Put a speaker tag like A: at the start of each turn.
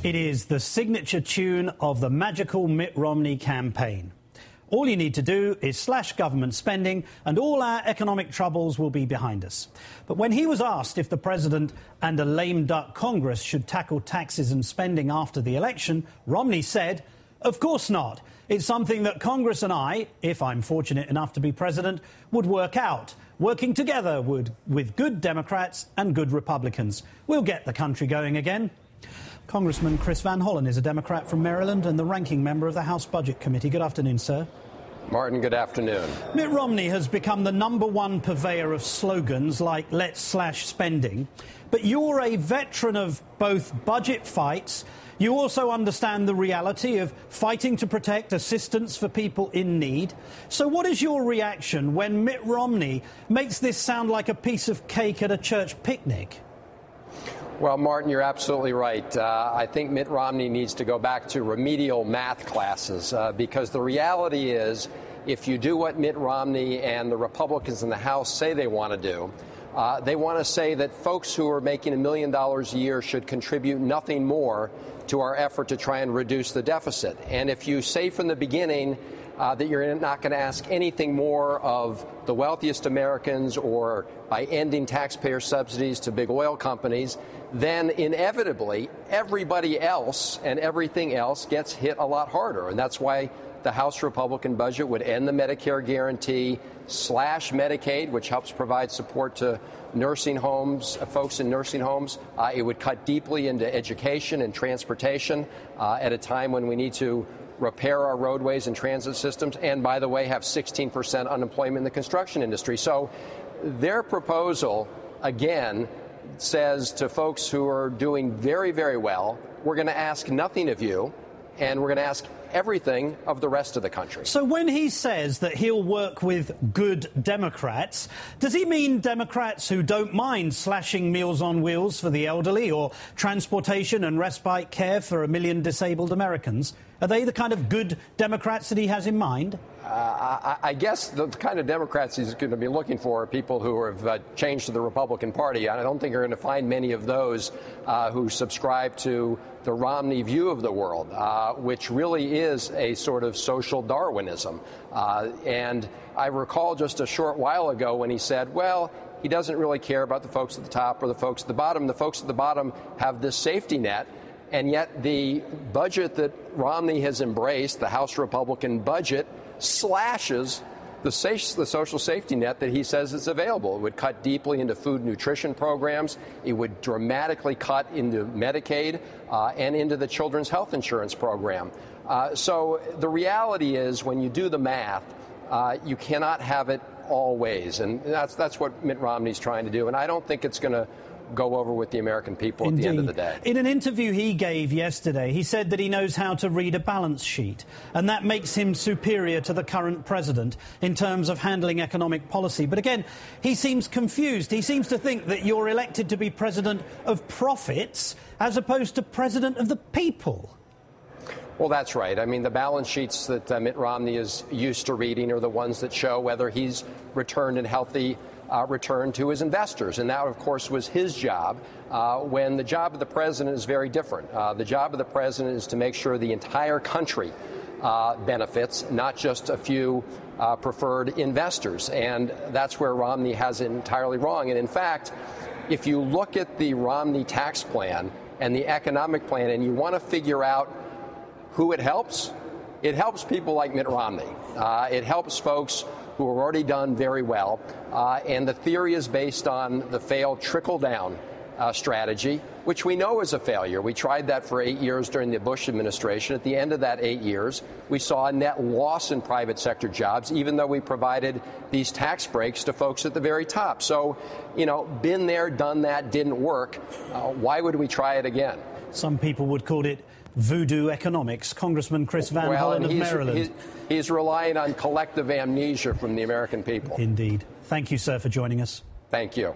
A: It is the signature tune of the magical Mitt Romney campaign. All you need to do is slash government spending and all our economic troubles will be behind us. But when he was asked if the president and a lame duck Congress should tackle taxes and spending after the election, Romney said, "Of course not. It's something that Congress and I, if I'm fortunate enough to be president, would work out, working together with good Democrats and good Republicans. We'll get the country going again." Congressman Chris Van Hollen is a Democrat from Maryland and the ranking member of the House Budget Committee. Good afternoon, sir.
B: Martin, good afternoon.
A: Mitt Romney has become the #1 purveyor of slogans like "let's slash spending." But you're a veteran of both budget fights. You also understand the reality of fighting to protect assistance for people in need. So what is your reaction when Mitt Romney makes this sound like a piece of cake at a church picnic?
B: Well, Martin, you're absolutely right. I think Mitt Romney needs to go back to remedial math classes because the reality is if you do what Mitt Romney and the Republicans in the House say they want to do, they want to say that folks who are making $1 million a year should contribute nothing more to our effort to try and reduce the deficit. And if you say from the beginning that you're not going to ask anything more of the wealthiest Americans or by ending taxpayer subsidies to big oil companies, then inevitably everybody else and everything else gets hit a lot harder. And that's why the House Republican budget would end the Medicare guarantee, slash Medicaid, which helps provide support to nursing homes, folks in nursing homes. It would cut deeply into education and transportation at a time when we need to repair our roadways and transit systems, and, by the way, have 16% unemployment in the construction industry. So their proposal, again, says to folks who are doing very, very well, we're going to ask nothing of you, and we're going to ask everything of the rest of the country.
A: So when he says that he'll work with good Democrats, does he mean Democrats who don't mind slashing Meals on Wheels for the elderly or transportation and respite care for 1 million disabled Americans? Are they the kind of good Democrats that he has in mind?
B: I guess the kind of Democrats he's going to be looking for are people who have changed to the Republican Party. I don't think you're going to find many of those who subscribe to the Romney view of the world, which really is a sort of social Darwinism. And I recall just a short while ago when he said, well, he doesn't really care about the folks at the top or the folks at the bottom. The folks at the bottom have this safety net. And yet the budget that Romney has embraced, the House Republican budget, slashes the social safety net that he says is available. It would cut deeply into food nutrition programs. It would dramatically cut into Medicaid and into the children's health insurance program. So the reality is when you do the math, you cannot have it all ways. And that's what Mitt Romney's trying to do. And I don't think it's going to go over with the American people at the end of the day.
A: In an interview he gave yesterday, he said that he knows how to read a balance sheet, and that makes him superior to the current president in terms of handling economic policy. But again, he seems confused. He seems to think that you're elected to be president of profits as opposed to president of the people.
B: Well, that's right. I mean, the balance sheets that Mitt Romney is used to reading are the ones that show whether he's returned a healthy return to his investors. And that, of course, was his job, when the job of the president is very different. The job of the president is to make sure the entire country benefits, not just a few preferred investors. And that's where Romney has it entirely wrong. And in fact, if you look at the Romney tax plan and the economic plan and you want to figure out who it helps people like Mitt Romney. It helps folks who have already done very well. And the theory is based on the failed trickle-down strategy, which we know is a failure. We tried that for 8 years during the Bush administration. At the end of that 8 years, we saw a net loss in private sector jobs, even though we provided these tax breaks to folks at the very top. So, been there, done that, didn't work. Why would we try it again?
A: Some people would call it voodoo economics. Congressman Chris Van Hollen of Maryland.
B: He's relying on collective amnesia from the American people.
A: Indeed. Thank you, sir, for joining us.
B: Thank you.